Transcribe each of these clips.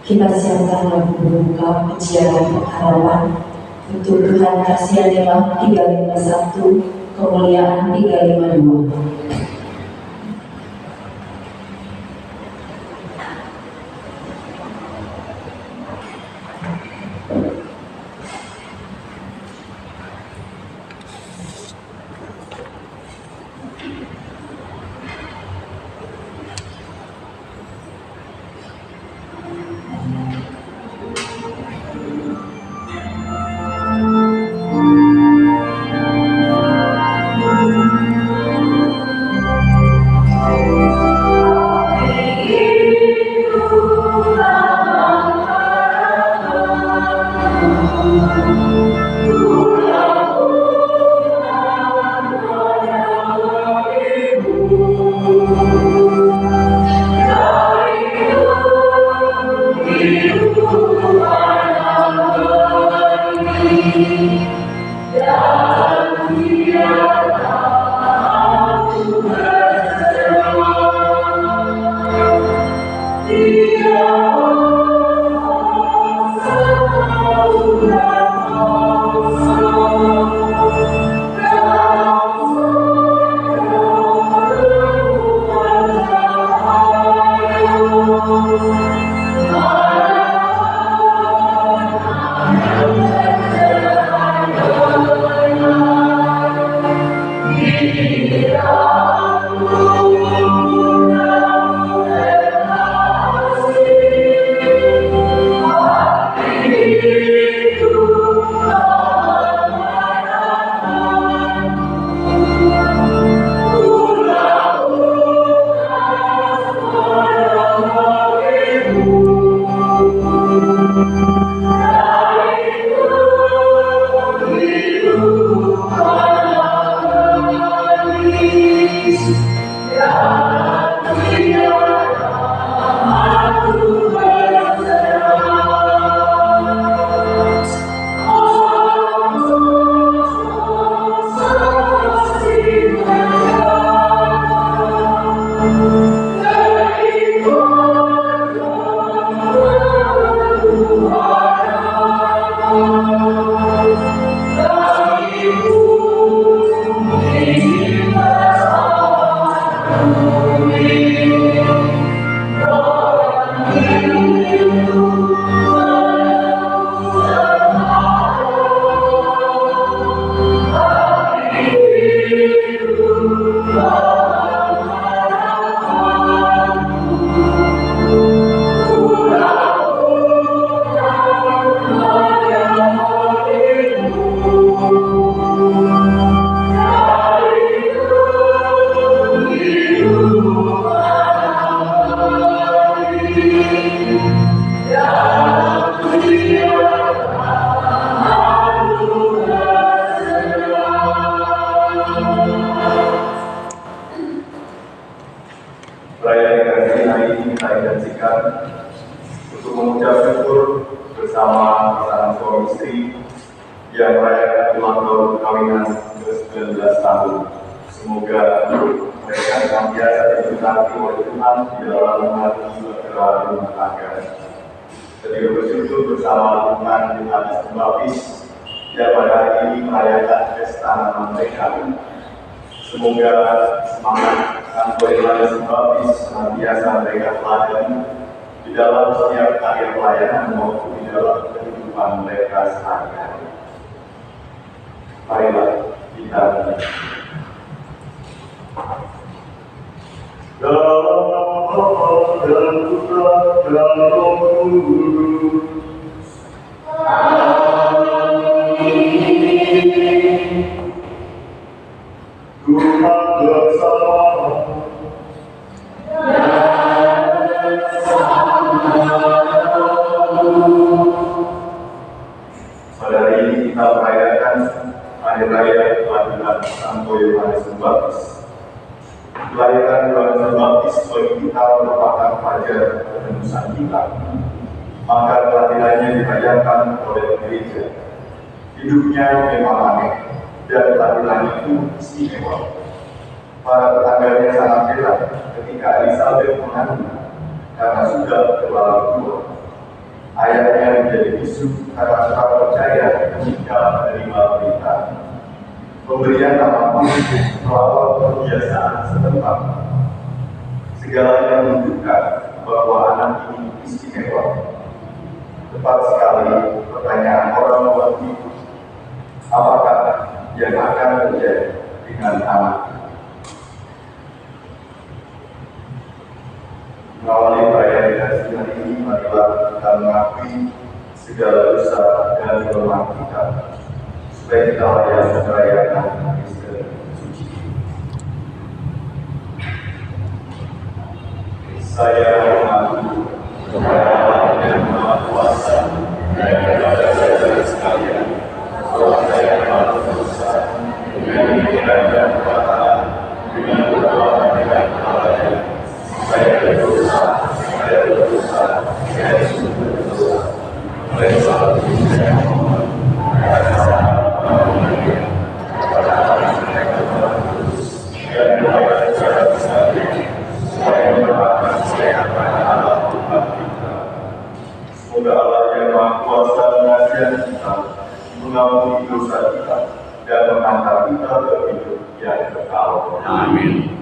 Kita siapkan lagu pembuka pujian dan pengharapan untuk Tuhan Kasihanilah 351, kemuliaan 352. istri yang merayakan ulang tahun perkawinan ke-19 tahun. Semoga mereka senantiasa diberkati oleh Tuhan di dalam hati bahtera rumah tangga. Ketika bersyukur bersama Tuhan di atas pembaptis yang pada hari ini merayakan pesta nama mereka. Semoga semangat Santo Yohanes Pembaptis senantiasa mereka teladani di dalam setiap karya pelayanan maupun di dalam kehidupan mereka sehari-hari. Marilah kita dalam nama dan Putra dan Roh Kudus. Amin. Tuhan bersama. Pada hari ini kita merayakan hari raya kelahiran Santo Yohanes Pembaptis. Kelahiran Yohanes Pembaptis bagi kita merupakan fajar penebusan kita. Maka kelahirannya dirayakan oleh gereja. Hidupnya memang aneh dan kelahirannya itu istimewa. Para tetangganya sangat heran ketika Elizabeth mengandung karena sudah terlalu tua. Ayahnya menjadi bisu karena tak percaya jika menerima berita. Pemberian nama pun melawan kebiasaan setempat. Segalanya menunjukkan bahwa anak ini istimewa. Tepat sekali pertanyaan orang tua itu, apakah yang akan terjadi dengan anak? Mengawali perayaan dikasih hari ini, marilah kita mengakui segala dosa dan kelemahan kita, supaya kita layak merayakan Kristen suci. Saya mengaku kepada Allah yang Maha Kuasa dan kepada saudara sekalian, bahwa saya telah berdosa dengan pikiran dan perkataan, dengan perbuatan dan kelalaian. Saya berdosa, saya sungguh berdosa. Oleh sebab itu saya mohon kepada Allah kepada Allah yang Maha Kudus dan kepada saudara sekalian, supaya mendoakan saya kepada Allah Tuhan kita. Semoga Allah yang Maha Kuasa mengasihi kita, mengampuni dosa kita, dan mengangkat kita ke hidup yang kekal. Amin.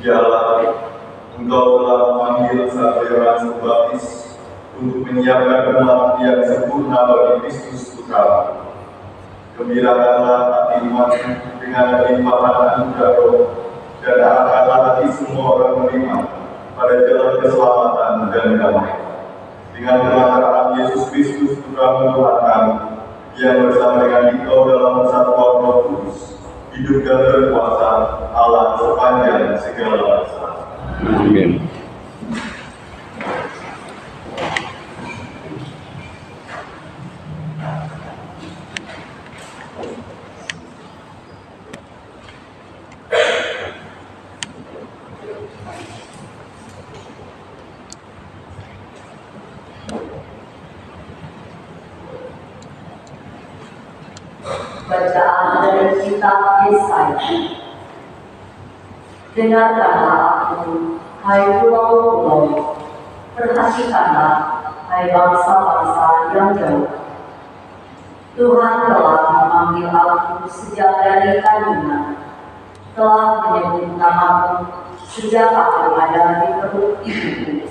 Dialah Engkau telah memanggil satu Yohanes Pembaptis untuk menyiapkan umat yang sempurna bagi Kristus Putra. Gembirakanlah hati umat dengan limpahan anugerah Roh, dan arahkanlah hati semua orang beriman pada jalan keselamatan dan damai. Dengan perantaraan Yesus Kristus Putra Tuhan kami, yang bersama dengan Engkau dalam persatuan Roh Kudus, hidup dan berkuasa Allah sepanjang segala masa. Amin. Bacaan dari kitab Yesaya. Dengarkanlah aku, hai pulau-pulau, perhatikanlah, hai bangsa-bangsa yang jauh. Tuhan telah memanggil aku sejak dari kandungan, telah menyebut namaku sejak aku ada di perut ibuku.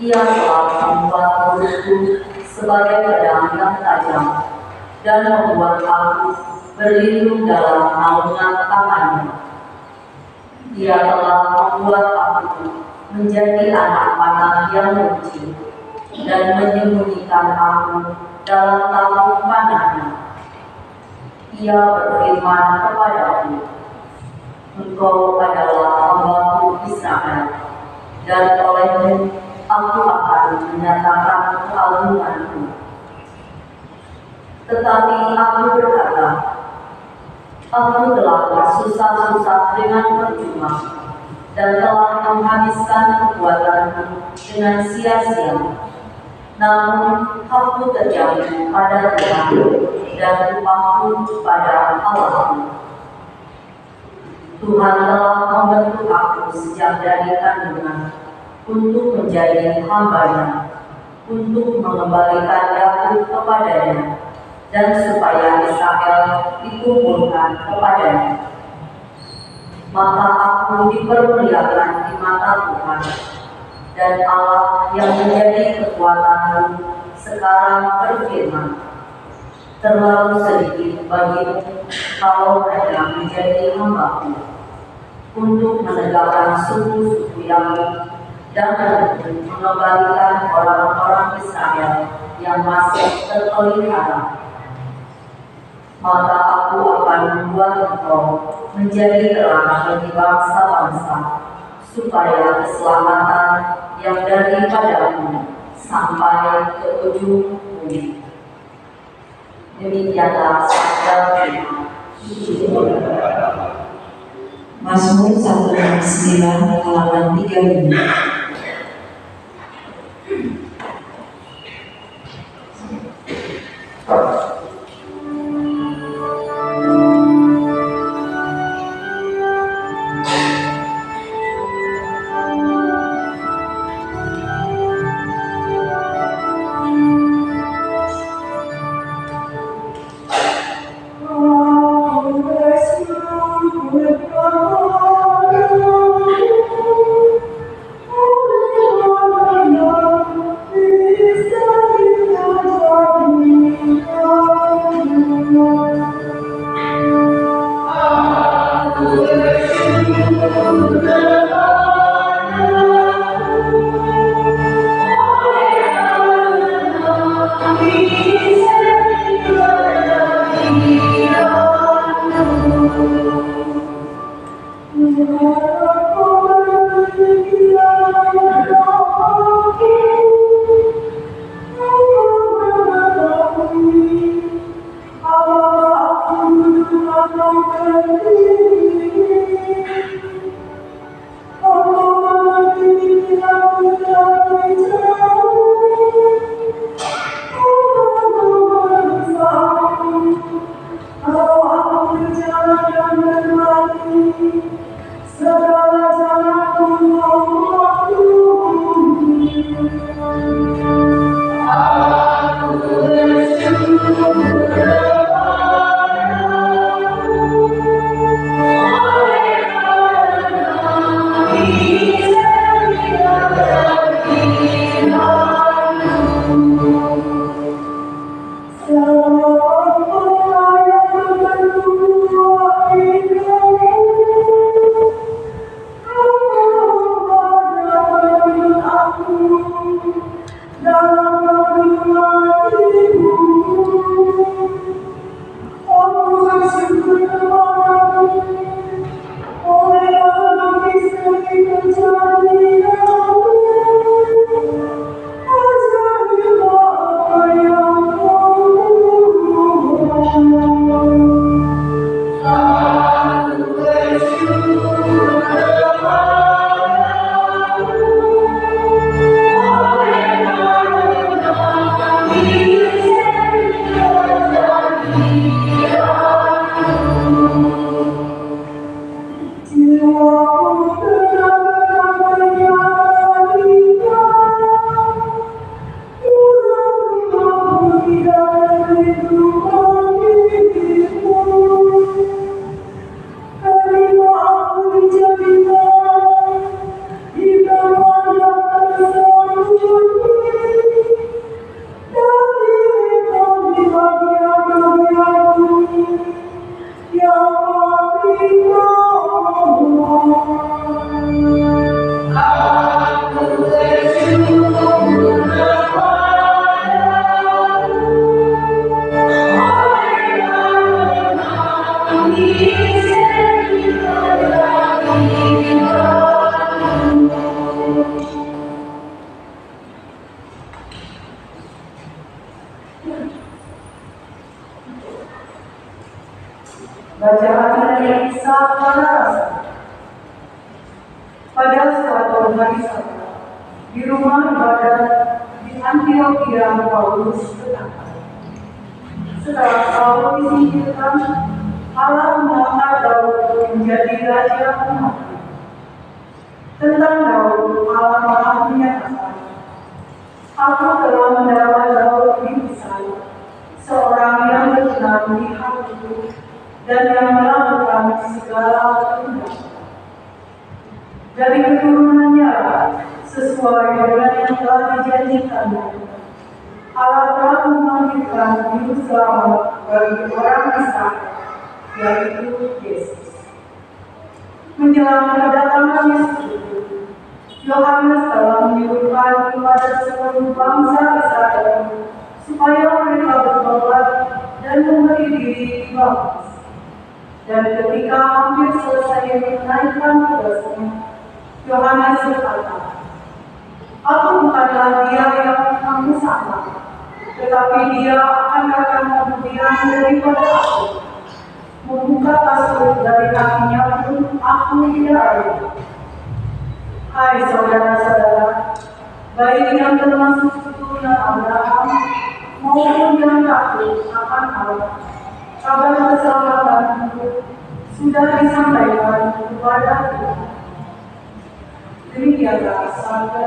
Ia telah membuat mulutku sebagai pedang yang tajam, dan membuat aku berlindung dalam naungan tangannya. Ia telah membuat aku menjadi anak panah yang lucu, dan menyembunyikan aku dalam tabung panahnya. Ia berfirman kepadaku, Engkau adalah hambaku Israel, dan olehmu aku akan menyatakan keagunganku. Tetapi aku berkata, aku telah bersusah-susah dengan percuma, dan telah menghabiskan kekuatanku dengan sia-sia. Namun aku terjatuh pada Tuhan, dan upahku pada Allahku. Tuhan telah membentuk aku sejak dari kandungan untuk menjadi hamba-Nya, untuk mengembalikan Yakub kepadanya, dan supaya Israel dikumpulkan kepadanya. Maka aku dipermuliakan di mata Tuhan, dan Allah yang menjadi kekuatanmu sekarang berfirman, terlalu sedikit bagimu kalau hanya menjadi hambaku, untuk menegakkan suku-suku Yakub dan untuk mengembalikan orang-orang Israel yang masih terpelihara. Maka aku akan membuat engkau menjadi terang bagi bangsa-bangsa, supaya keselamatan yang daripadamu sampai ke ujung bumi. Demikianlah sabda Tuhan. Mazmur 109 halaman 35. Bacaan dari kisah para rasul. Pada suatu hari Sabat, di rumah ibadat di Antioquia Paulus berkata, setelah Paulus disingkirkan, Allah mengangkat Daud menjadi raja umatnya. Tentang Daud, Allah Maha menyatakan, Aku telah mendapat Daud bin Isai, seorang yang berkenan di hatiku dan yang melakukan segala kehendak. Dari keturunannya, sesuai dengan yang telah dijanjikannya, Allah telah memanggilkan juru selamat bagi orang Israel, yaitu Yesus. Menjelang kedatangan Yesus, Yohanes telah menyuruhkan kepada seluruh bangsa Israel supaya mereka bertobat dan memberi diri dibaptis. Dan ketika hampir selesai menaikkan tugasnya, Yohanes berkata, Aku bukanlah dia yang kamu sangka, tetapi dia akan datang kemudian daripada aku. Membuka kasut dari kakinya pun aku tidak ada. Hai saudara-saudara, baik yang termasuk keturunan Abraham maupun yang takut akan Allah, kabar keselamatan itu sudah disampaikan kepada kita. Demikianlah sabda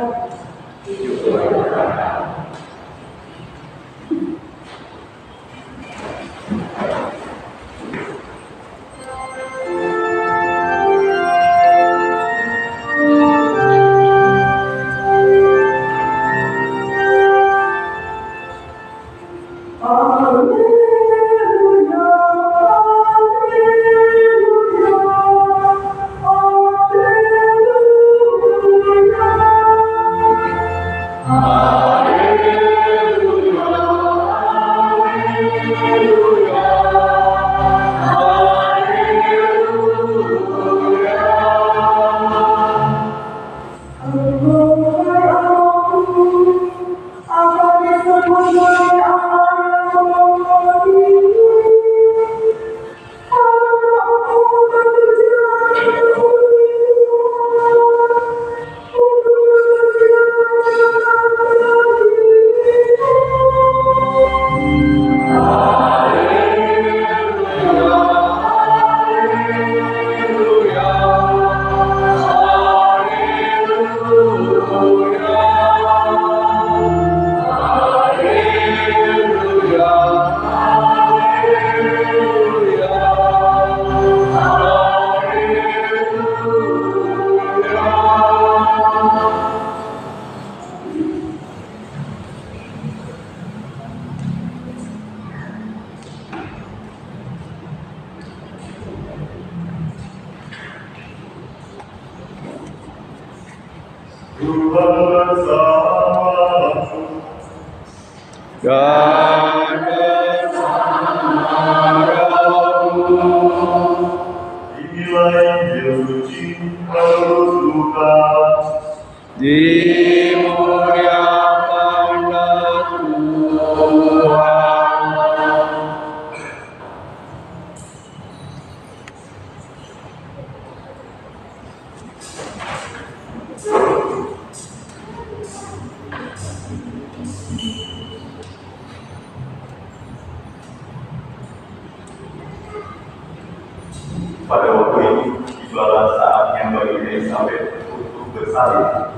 Pada waktu itu, tibalah saatnya bagi Elisabet untuk bersalin,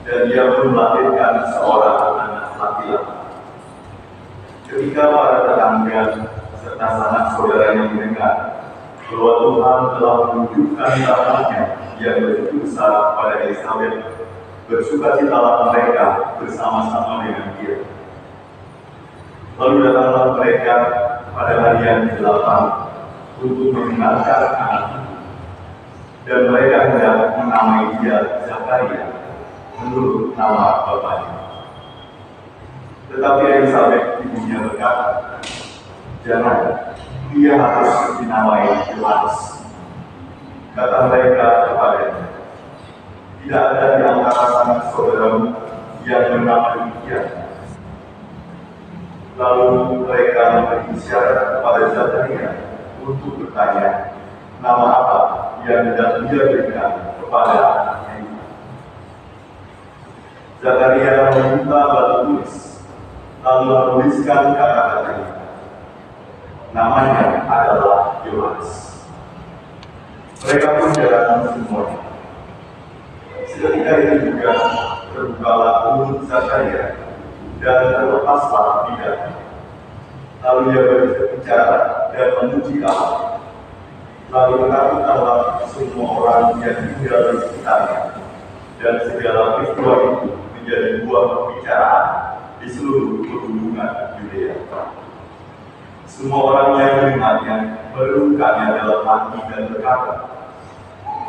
dan dia pun melahirkan seorang anak laki-laki. Ketika para tetangga serta sanak saudaranya mendengar bahwa Tuhan telah menunjukkan rahmatnya yang begitu besar pada Elisabet, bersukacitalah mereka bersama-sama dengan dia. Lalu datanglah mereka pada hari yang ke-8 untuk mendengarkan anak itu, dan mereka hendak menamai dia Zakaria menurut nama bapaknya. Tetapi Elizabeth ibunya berkata, "Jangan, dia harus dinamai Yohanes." Kata mereka kepadanya, "Tidak ada di antara sanak saudaramu yang bernama demikian." Lalu mereka memberi isyarat kepada Zakaria untuk bertanya, nama apa yang hendak dia berikan kepada anaknya itu. Zakaria meminta batu tulis, lalu menuliskan kata-katanya. Namanya adalah Yohanes. Mereka pun jalan semuanya. Seketika itu juga terbukalah mulut Zakaria dan terlepaslah lidahnya. Lalu dia berbicara dan memuji Allah. Lalu ketakutanlah semua orang yang tinggal di sekitarnya, dan segala peristiwa itu menjadi buah pembicaraan di seluruh pegunungan Yudea. Semua orang yang mendengarnya merenungkannya dalam hati dan berkata,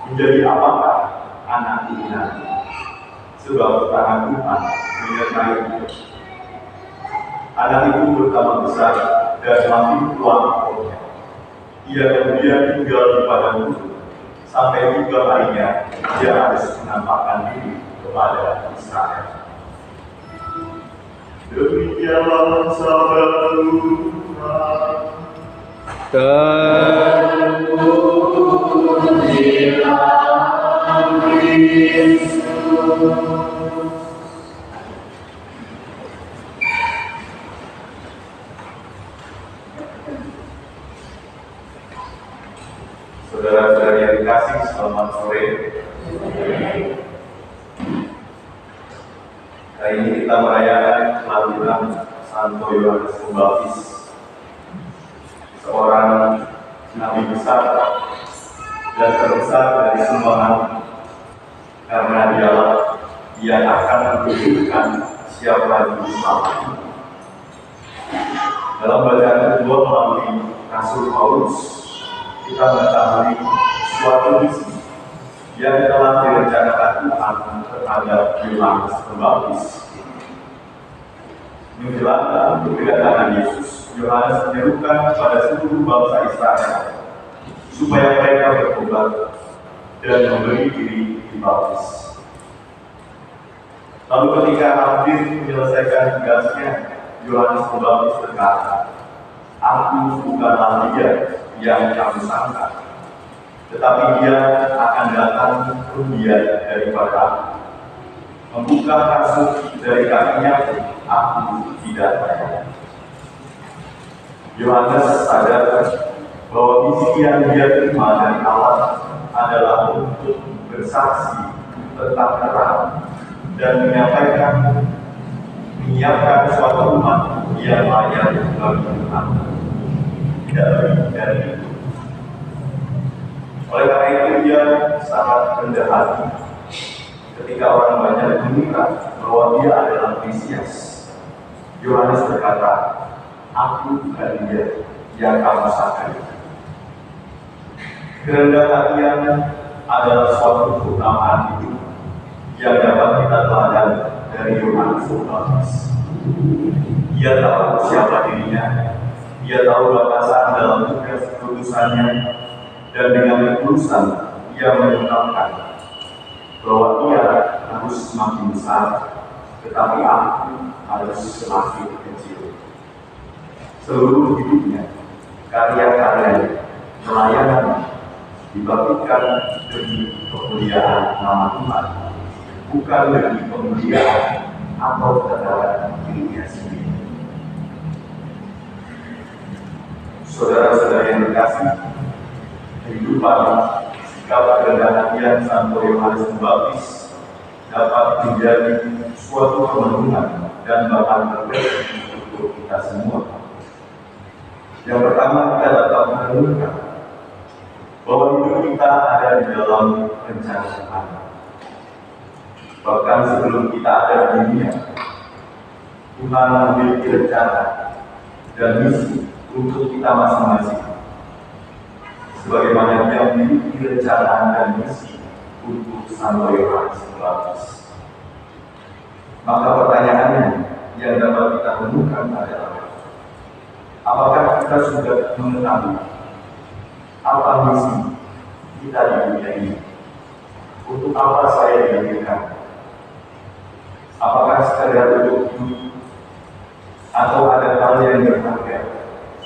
"Menjadi apakah anak ini nanti? Sebab tangan Tuhan menyertai dia." Anak itu bertambah besar dan makin tua umurnya. Ia kemudian tinggal di padang gurun sampai 3 harinya dia harus menampakkan diri kepada Israel. Demikianlah sabda Tuhan. Terpujilah Kristus. Saudara-saudara yang dikasih, selamat sore. Hari ini kita merayakan kelahiran Santo Yohanes Pembaptis, seorang nabi besar dan terbesar dari semua nabi, karena dialah yang akan menunjukkan siapa Juru Selamat. Dalam bacaan kedua melalui Rasul Paulus, kita mengetahui suatu misi yang telah direncanakan Tuhan terhadap Yohanes Pembaptis. Menjelang kedatangan Yesus, Yohanes menyerukan kepada seluruh bangsa Israel supaya mereka bertobat dan memberi diri dibaptis. Lalu ketika hampir menyelesaikan tugasnya, Yohanes Pembaptis berkata, "Aku bukanlah dia yang kamu sangka, tetapi dia akan datang kemudian daripada aku. Membuka kasut dari kakinya pun aku tidak tahu." Yohanes sadar bahwa misi yang dia terima dari Allah adalah untuk bersaksi tentang terang dan menyiapkan suatu umat yang layak bagi Tuhan. Tidak lebih dari itu. Oleh karena itu dia sangat rendah hati ketika orang banyak mengira bahwa dia adalah Mesias. Yohanes berkata, "Aku bukan dia yang kamu sangka." Kerendahan hatian adalah suatu keutamaan hidup yang dapat kita teladan dari Yohanes Pembaptis. Ia tahu siapa dirinya, ia tahu batasan dalam tugas keputusannya, dan dengan ketulusan ia mengungkapkan bahwa ia harus semakin besar, tetapi aku harus semakin kecil. Seluruh hidupnya, karya-karyanya, pelayanan dibaktikan demi kemuliaan nama Tuhan, bukan demi kemuliaan atau kedatangan dirinya sendiri. Saudara-saudara yang dikasih, kehidupan sikap kerendahan hatian Santo Yohanes Pembaptis dapat menjadi suatu pemenuhan dan bahkan terbaik untuk kita semua. Yang pertama, kita dapat merenungkan bahwa hidup kita ada di dalam rencana Tuhan. Bahkan sebelum kita ada di dunia, Tuhan memiliki rencana dan misi untuk kita masing-masing. sebagaimana Dia memiliki rencana dan misi untuk Santo Yohanes Pembaptis. Maka pertanyaannya yang dapat kita temukan adalah, apakah kita sudah mengetahui apa misi kita di dunia ini? Untuk apa saya dilahirkan? Apakah sekadar untuk hidup? Atau ada hal yang berharga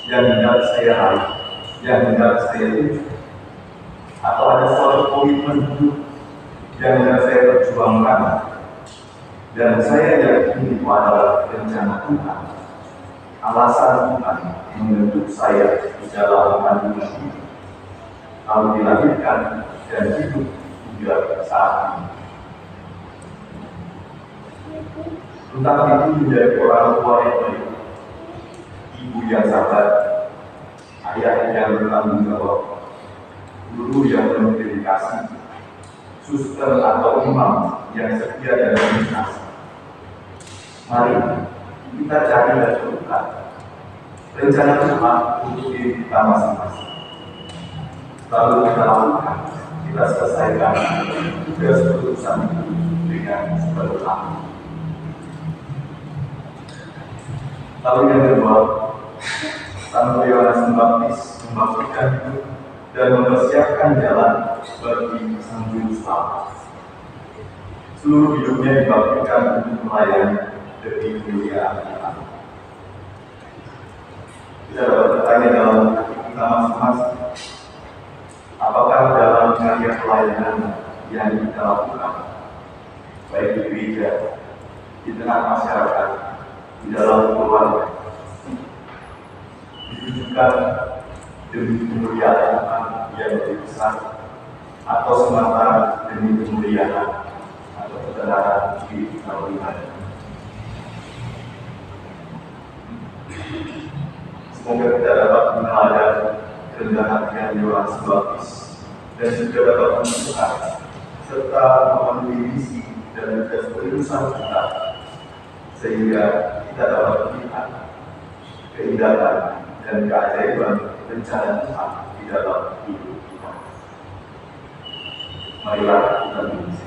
yang hendak saya raih, yang hendak saya tuju? Atau ada suatu komitmen hidup yang hendak saya perjuangkan? Dan saya yakin itu adalah rencana Tuhan, alasan Tuhan membentuk saya di dalam kandungan ini, lalu dilahirkan dan hidup hingga saat ini. Entah itu menjadi orang tua yang baik, ibu yang sabar, ayah yang bertanggung jawab, guru yang penuh dedikasi, suster atau imam yang setia dan ikhlas. Mari kita cari dan temukan rencana Tuhan untuk diri kita masing-masing. Lalu kita lakukan, kita selesaikan tugas keputusan itu dengan sepenuh hati. Lalu yang kedua, Santo Yohanes Pembaptis membaptiskan hidup dan mempersiapkan jalan bagi Sang Juru Selamat. Seluruh hidupnya dibaptiskan untuk melayani demi kemuliaan Tuhan. Kita dapat bertanya dalam hati kita masing-masing, apakah dalam karya pelayanan yang kita lakukan, baik di gereja, di tengah masyarakat, di dalam keluarga, ditujukan demi kemuliaan Tuhan yang lebih besar, atau semata demi kemuliaan atau kebenaran diri kita pribadi. Semoga kita dapat meneladani kerendahan hati Yohanes Pembaptis dan juga dapat menentukan serta memenuhi misi dan tugas perusahaan kita, sehingga kita dapat melihat keindahan dan keajaiban rencana Tuhan di dalam hidup kita. Marilah kita berdoa.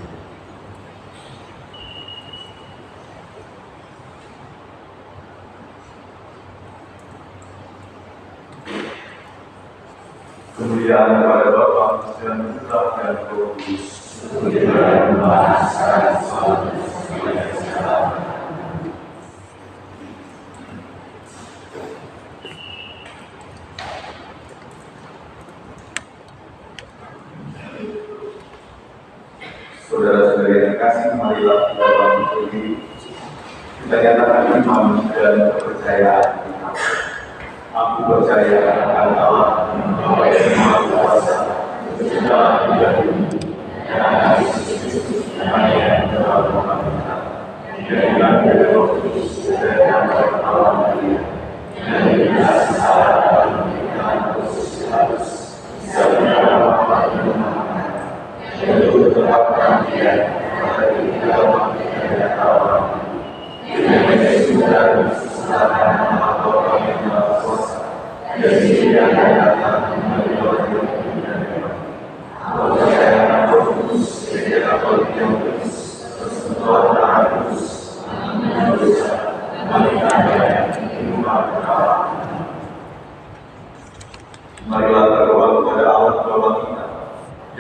Kemuliaan kepada Bapa dan Putra dan Roh Kudus. Saudara-saudara yang kasih, marilah kita bangun diri. Kita nyatakan iman dan kepercayaan kita. Aku percaya akan Allah yang Maha Kuasa, segala tidak ini, dan Yesus yang telah mengamalkan, dan dari Roh Kudus dan yang Allah Maria, dan dikasih Allah dan Kristus harus segala perbuatan dan berterapkan dia pada dalam dan Allah, dengan Yesus dan selatan atau kami berkuasa, dan dia akan datang melalui dan percaya Roh Kudus dan Katolik yang kudus, persekutuan darah kudus, dosa, manusia, iman Allah. Marilah berdoa kepada Allah Bapa kita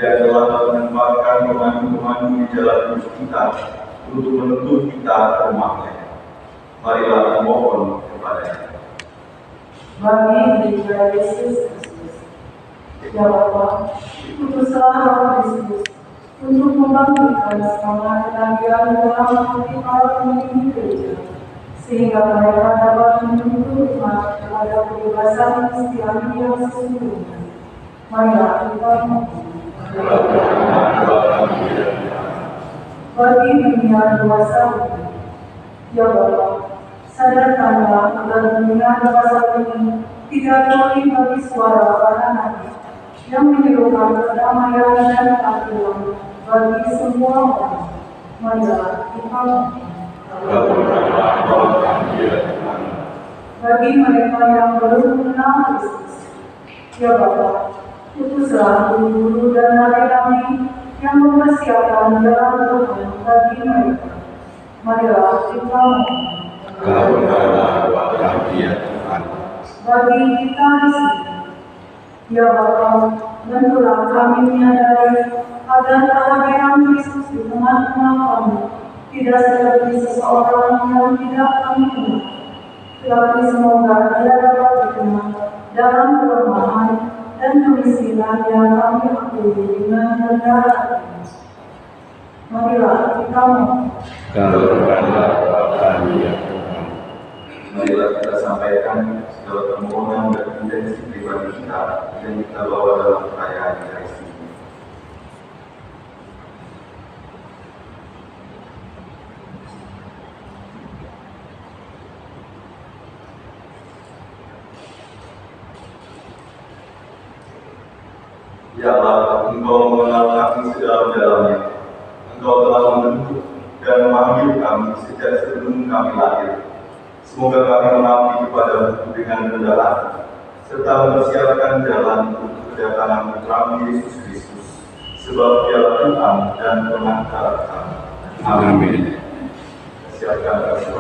yang telah menempatkan pemandu-pemandu di jalan hidup kita untuk menuntun kita ke rumah-Nya. Marilah memohon kepada-Nya. Bagi Tuhan Yesus Kristus, ya Bapa, putuslah Roh Kristus untuk membangkitkan semangat kenabian dalam hati para pemimpin gereja, sehingga mereka dapat menuntut umat kepada kebebasan Kristiani yang sesungguhnya. Marilah kita mohon. Bagi dunia dewasa ini, ya Bapa, sadarkanlah agar dunia dewasa ini tidak boleh bagi suara para nabi yang menyerukan kedamaian dan keadilan bagi semua orang. Marilah kita mohon. Bagi mereka yang belum mengenal Kristus, ya Bapa, Utuslah guru dan nabi-nabi yang mempersiapkan jalan Tuhan bagi mereka. Marilah kita mohon. Kabulkanlah doa kami ya Tuhan. Bagi kita di sini, ya Bapa, bantulah kami menyadari agar kehadiran Kristus di tengah-tengah kami tidak seperti seseorang yang tidak kami kenal, tetapi semoga Dia dapat dikenal dalam kelemahan dan kemiskinan yang kami akui dengan rendah hati. Marilah kita mohon. Kabulkanlah doa kami ya Tuhan. Marilah kita sampaikan segala permohonan dan intensi pribadi kita yang kita bawa dalam perayaan Ekaristi. Ya Allah, Engkau mengenal kami sedalam-dalamnya. Engkau telah membentuk dan memanggil kami sejak sebelum kami lahir. Semoga kami mengabdi kepadamu dengan rendah hati, serta mempersiapkan jalan untuk kedatangan Putramu Yesus Kristus, sebab Dialah Tuhan dan Pengantara kami. Amin. Siapkan kasih.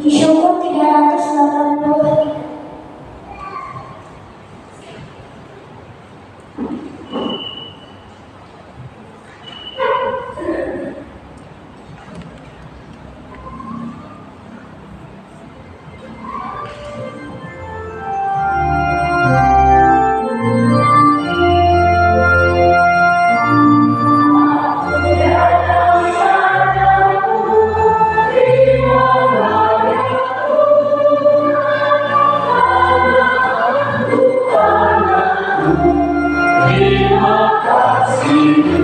Disyukur 383. Terima kasih.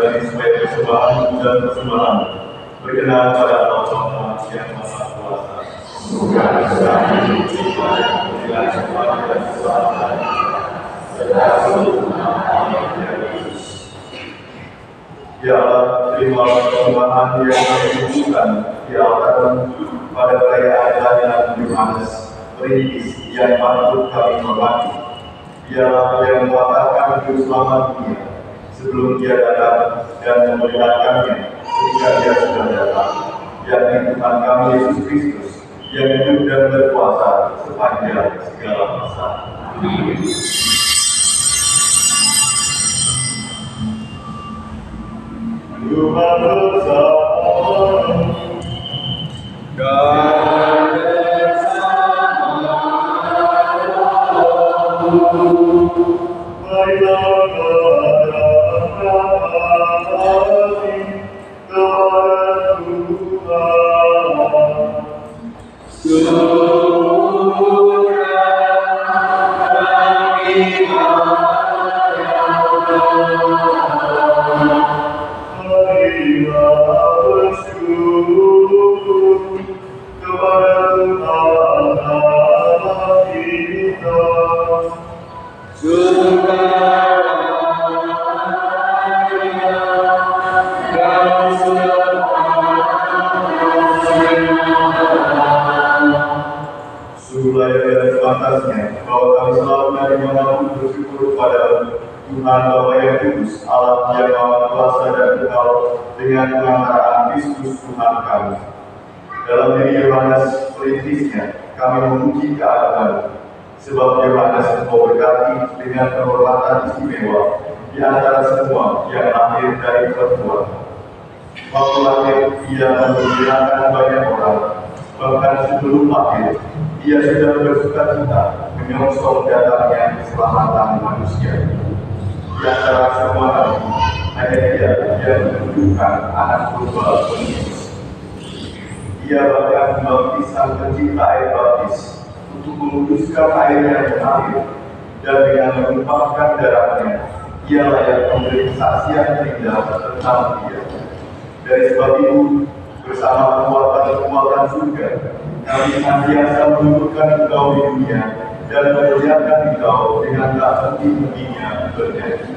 dari sebagai persembahan dan persembahan berkenan pada Allah Bapa yang Maha Kuasa. Bukan kami dengan cepat dan kesalahan. Ya Allah, terimalah persembahan yang kami lakukan di altar pada perayaan Layanan Yohanes Perintis yang patut kami hormati. Dialah yang mewatakkan juru selamat dunia sebelum dia datang dan memperlihatkannya ketika dia sudah datang, yakni Tuhan kami Yesus Kristus yang hidup dan berkuasa sepanjang segala masa. Amin. Tuhan bersama. Bahwa kami selalu dari manapun bersyukur pada Tuhan Bapa yang Kudus, Allah yang Maha Kuasa dan Kekal, dengan pengantaraan Kristus Tuhan kami. Dalam diri Yohanes Perintisnya, kami memuji keadaban, sebab Yohanes Engkau berkati dengan penghormatan istimewa di antara semua yang lahir dari perempuan. Waktu lahir, ia menggembirakan banyak orang, bahkan sebelum lahir, ia sudah bersuka-cita menyongsong datangnya keselamatan manusia. Di antara semua nabi, hanya dia yang menunjukkan anak tunggal penebus. Ia bahkan membaptis sang pencipta air baptis untuk menguduskan air yang mengalir, dan dengan menumpahkan darahnya, ia layak memberi kesaksian terindah tentang dia. Dari sebab itu, bersama kekuatan-kekuatan surga, kami senantiasa menunjukkan Engkau di dunia dan memuliakan Engkau dengan tak henti-hentinya bernyanyi.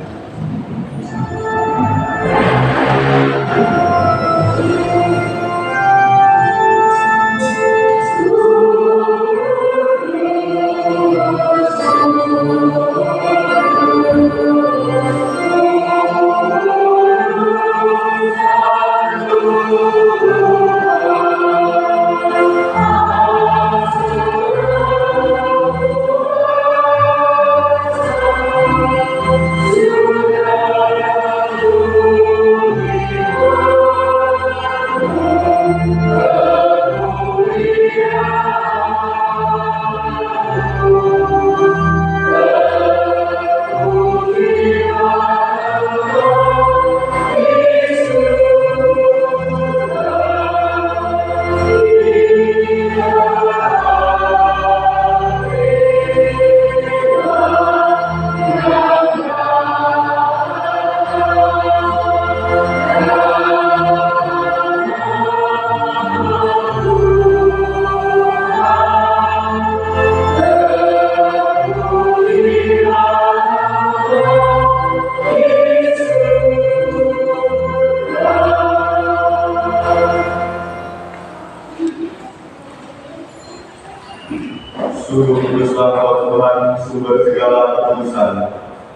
Sungguh kuduslah Kau Tuhan, sumber segala kekudusan.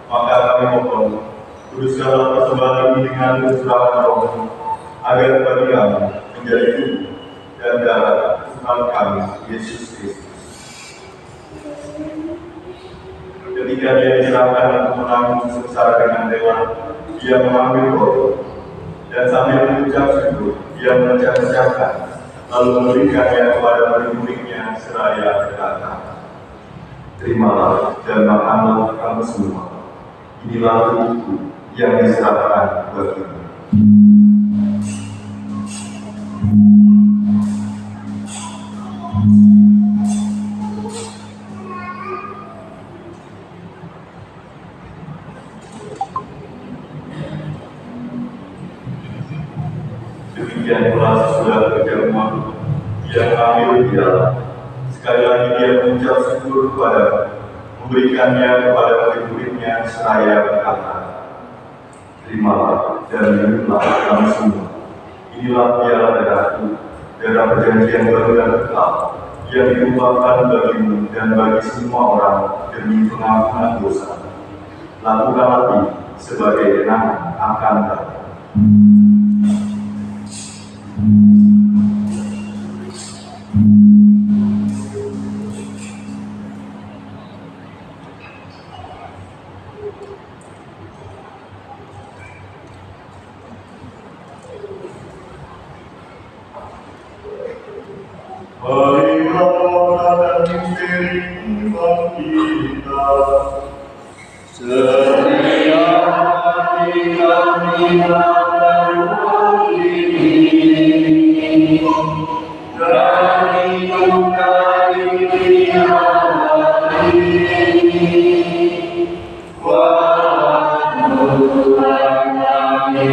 Maka kami mohon, kuduskanlah persembahan ini dengan pencurahan Roh, agar bagi kami menjadi tubuh dan darah Tuhan kami Yesus Kristus. Ketika dia diserahkan untuk menanggung sengsara dengan dewa, dia mengambil roti dan sambil mengucap syukur, dia memecah-mecahkan, lalu memberikannya kepada murid-muridnya seraya berkata, "Terimalah dan makanlah kamu semua. Inilah tubuhku yang diserahkan bagimu." mengambil piala. Sekali lagi dia mengucap syukur kepada, memberikannya kepada murid-muridnya seraya berkata, "Terimalah dan minumlah kamu semua. Inilah piala darahku, darah perjanjian baru dan kekal, yang ditumpahkan bagimu dan bagi semua orang demi pengampunan dosa. Lakukanlah ini sebagai kenangan akan aku." Marilah mengadakan misteri iman kita. Setiap hari kami akan ini dan minum dari piala ini. Waktu Tuhan kami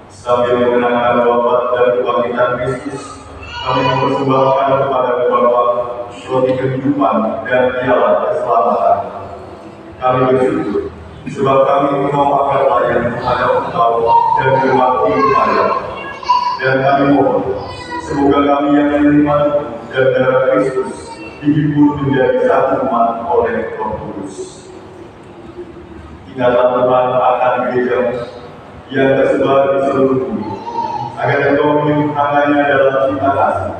sambil mengenangkan wafat dan kebangkitan Kristus, kami mempersembahkan kepada Bapa roti kehidupan dan piala keselamatan. Kami bersyukur sebab kami mau akan layan menghadap Engkau dan berbakti kepada. Dan kami mohon semoga kami yang menerima dan darah Kristus dihibur menjadi satu umat oleh Roh Kudus. Ingatlah Tuhan akan gereja yang tersebar di seluruh bumi, agar Engkau menimbulkan tangannya dalam cinta kasih,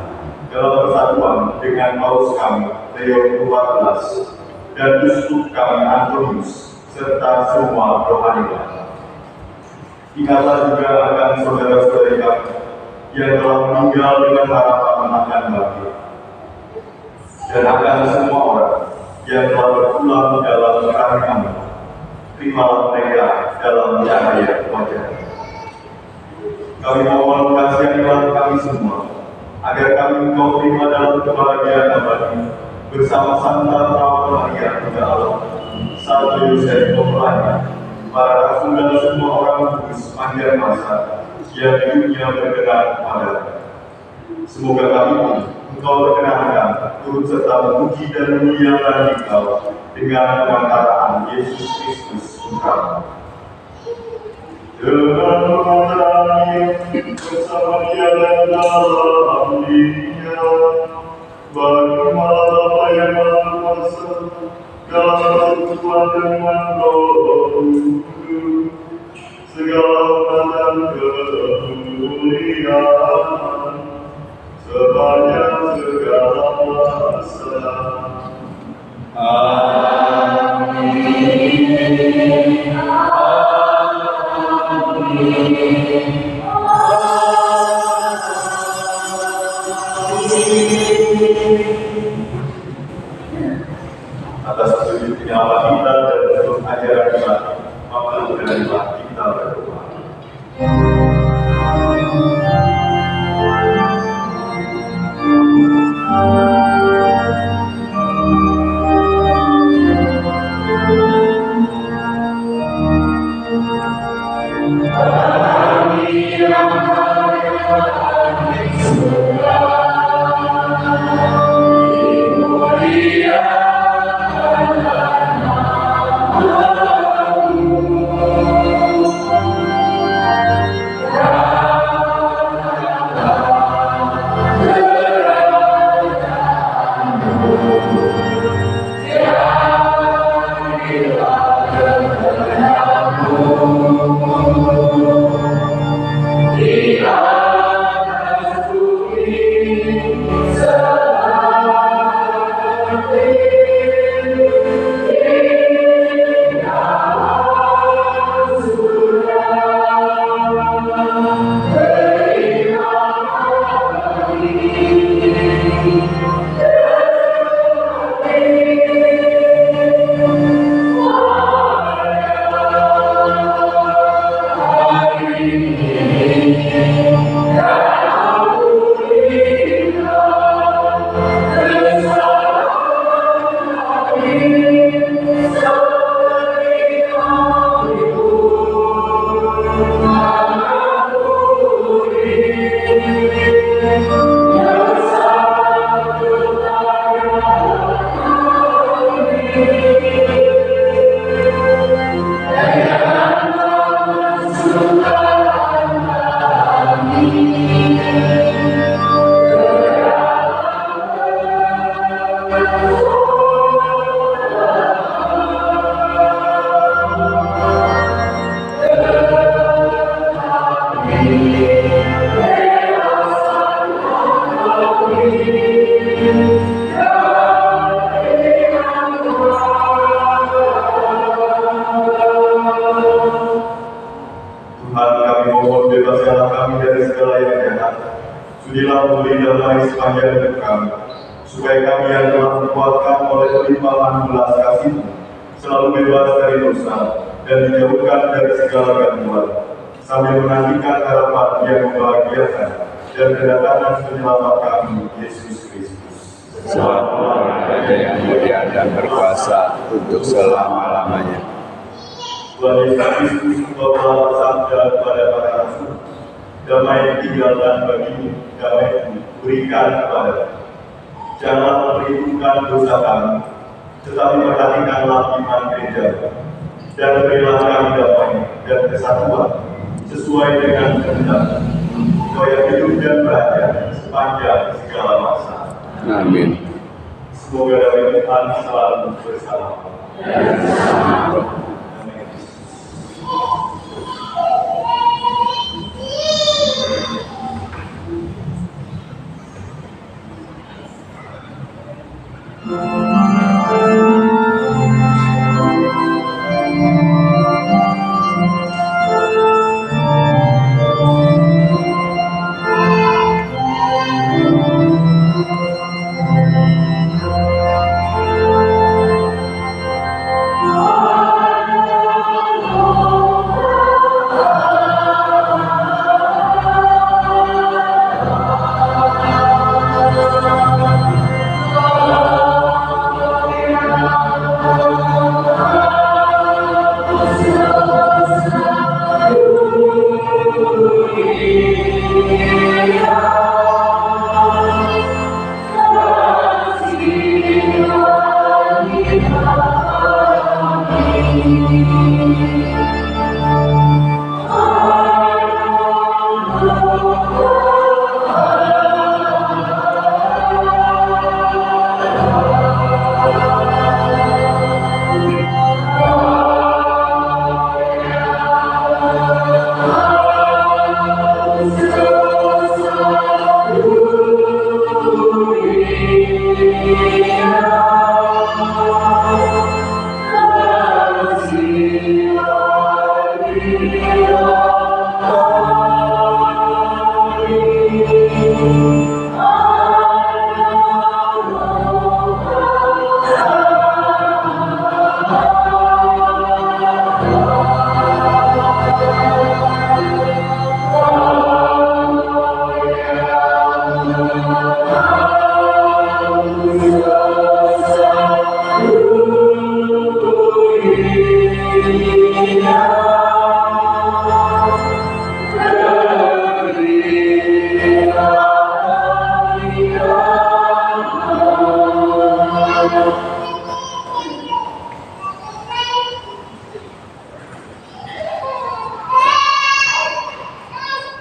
dalam persatuan dengan Paus kami, Leo XIV, dan uskup kami Antonius, serta semua rohaniwan. Ingatlah juga akan saudara-saudari kami yang telah meninggal dengan harapan akan bangkit, dan akan semua orang yang telah berpulang dalam kami amin. Terimalah mereka dalam cahaya wajah. Kami mohon kasianilah kami semua, agar kami Engkau terima dalam kebahagiaan abadi bersama Santa Perawan Maria Bunda Allah, Santo Yosef Pemelanya, para rasul dan semua orang kudus sepanjang masa yang hidupnya berkenan pada. Semoga kami pun Engkau perkenankan turut serta memuji dan memuliakan Engkau dengan pengantaraan Yesus Kristus Putra. Dengan mengantaranya bersama Dia dan dalam Dia, bagi malam Bapa yang Maha Kuasa, dalam persekutuan dengan Roh Kudus, segala dan kemuliaan sepanjang segala masa. Atas sujud nyawa kita dan untuk ajaran kita, maka beranilah kita berdoa. Sudilah memberi damai sepanjang hidup kami, supaya kami yang telah dikuatkan oleh limpahan belas kasih selalu bebas dari dosa dan dijauhkan dari segala gangguan, sambil menantikan harapan yang membahagiakan dan kedatangan penyelamat kami, Yesus Kristus. Sebab Raja yang mulia dan berkuasa untuk selama-lamanya. Tuhan Yesus Kristus engkau telah bersabda kepada para rasul, damai tinggalkan bagimu, damai berikan kepada. Jangan memperhitungkan dosa kami, tetapi perhatikanlah iman gereja, dan berilah kami damai dan kesatuan sesuai dengan kehendak Engkau yang hidup dan berada sepanjang segala masa. Amin. Semoga damai Tuhan selalu bersama. Amin.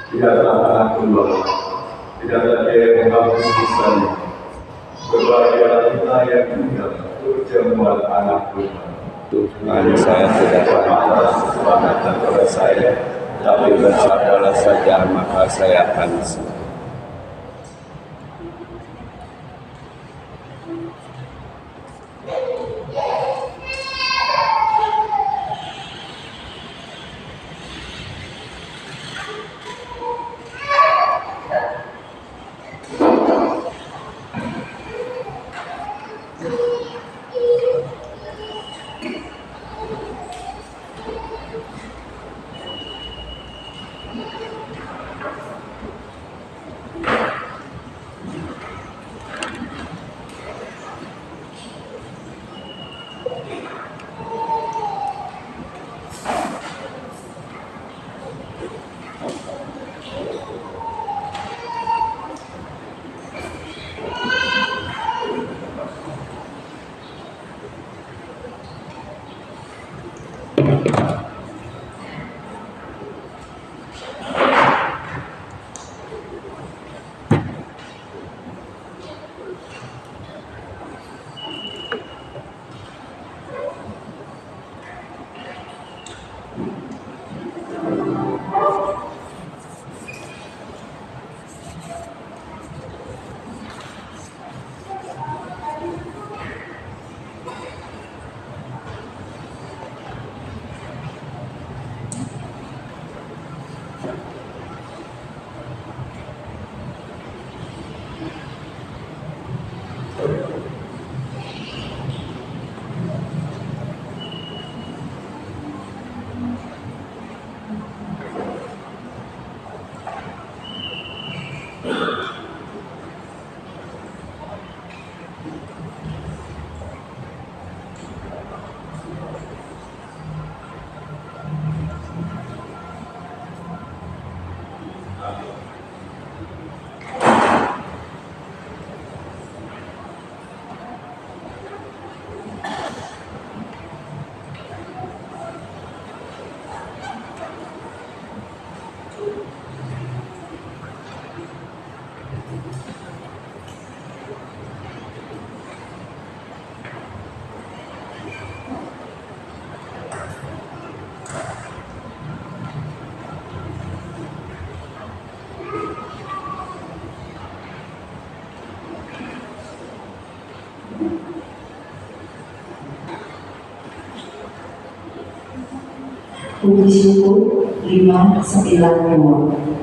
Tidaklah anak tunggal, tidaklah dia yang menghapus dosanya. Berbahagialah kita yang tinggal berjamuan anak Tuhan. Tuhan, saya tidak pantas datang kepada saya, tapi bersabdalah saja maka saya akan sembuh. Puji syukur 592.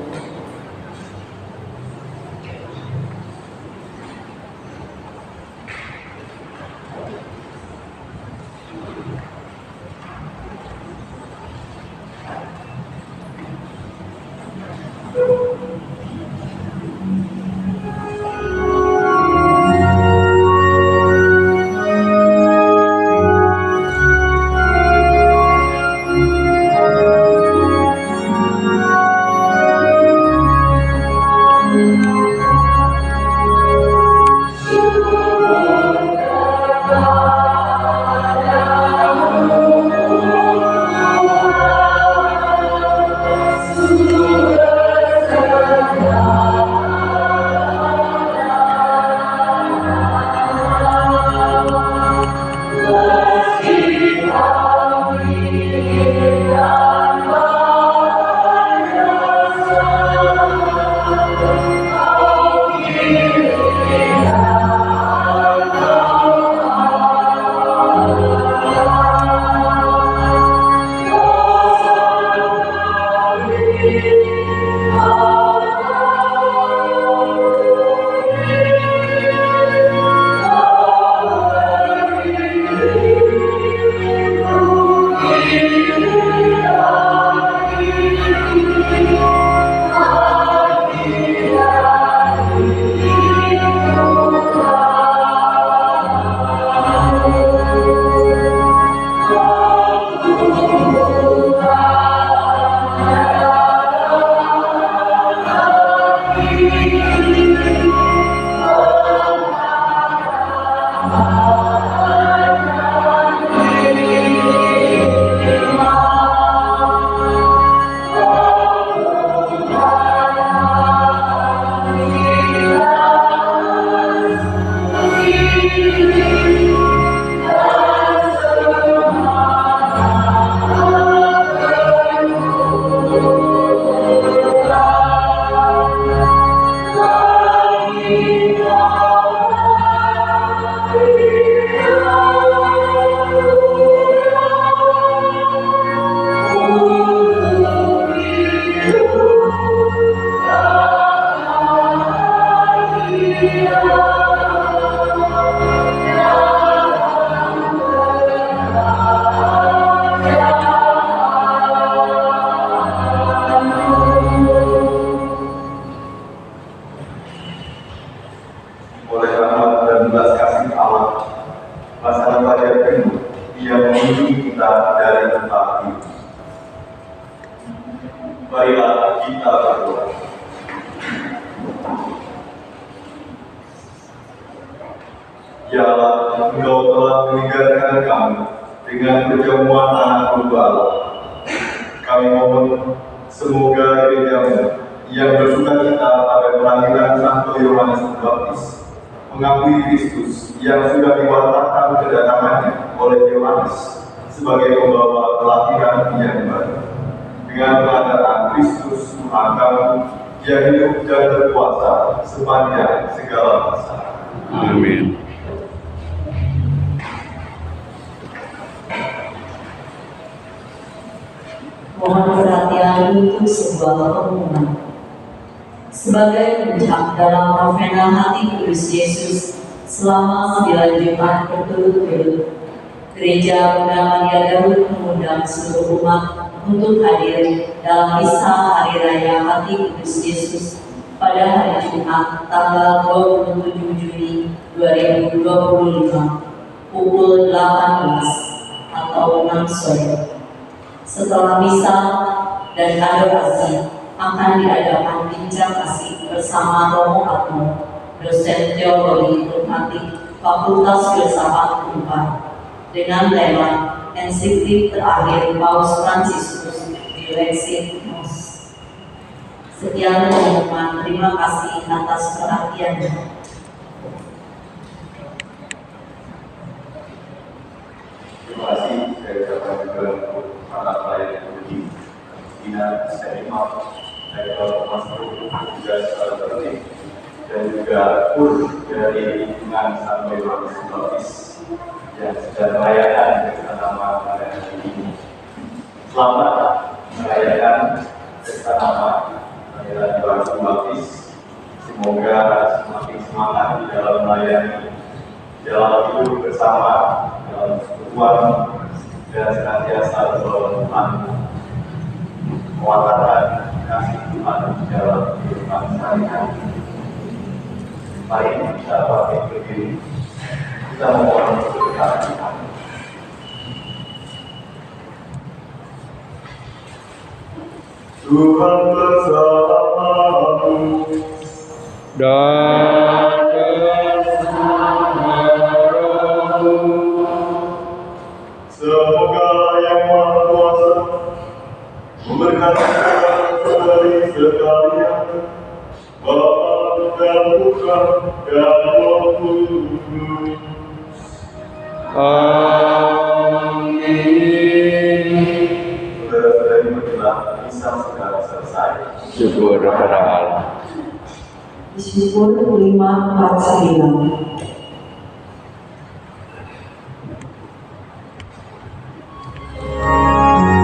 Oleh rahmat dan belas kasih Allah, pasangan fajar penuh yang mengunjungi kita dari tempat ini. Marilah kita berdoa. Ya Allah, Engkau telah meninggalkan kami dengan perjamuan anak domba Allah. Kami mohon semoga gereja-Mu yang bersukacita pada kelahiran Santo Yohanes Pembaptis mengakui Kristus yang sudah diwatakan kedatangannya oleh Yohanes sebagai pembawa kelahiran yang baru. Dengan pengadaan Kristus Tuhan kami yang hidup dan berkuasa sepanjang segala masa. Amin. Mohon perhatian untuk sebuah pengumuman. Sebagai puncak dalam novena Hati Kudus Yesus selama 9 Jumat berturut-turut, Gereja Bunda Maria Daud mengundang seluruh umat untuk hadir dalam misa Hari Raya Hati Kudus Yesus pada hari Jumat tanggal 27 Juni 2025 pukul 18 atau 6 sore. Setelah misa dan adorasi akan diadakan bincang kasih bersama Romo Atmo, dosen teologi Tematik Fakultas Filsafat Unpad, dengan tema ensiklik terakhir Paus Fransiskus di Lexit Nos. Sekian pengumuman, terima kasih atas perhatiannya. Terima kasih, saya ucapkan juga untuk para pelayan yang berhenti. Dina, saya imam, saya Mas juga secara tertib, dan juga pur dari lingkungan Santo Yohanes Pembaptis yang sudah merayakan keselamatan pada hari ini. Selamat merayakan pesta nama Panggilan Yohanes Pembaptis. Semoga semakin semangat di dalam melayani, dalam hidup bersama, dalam persekutuan, dan senantiasa berdoa Tuhan, mewakilkan kasih Tuhan di dalam kehidupan sehari-hari. Mari kita bangkit berdiri, kita mohon keberkahan Tuhan. Tuhan bersamamu dan bersama rohmu. Semoga Yang Maha Kuasa memberkati saudari sekalian, Bapa dan Putra dan Roh Kudus. Amin. Saudara-saudari marilah misa sudah selesai. Syukur kepada Allah. Syukur 549. Amin.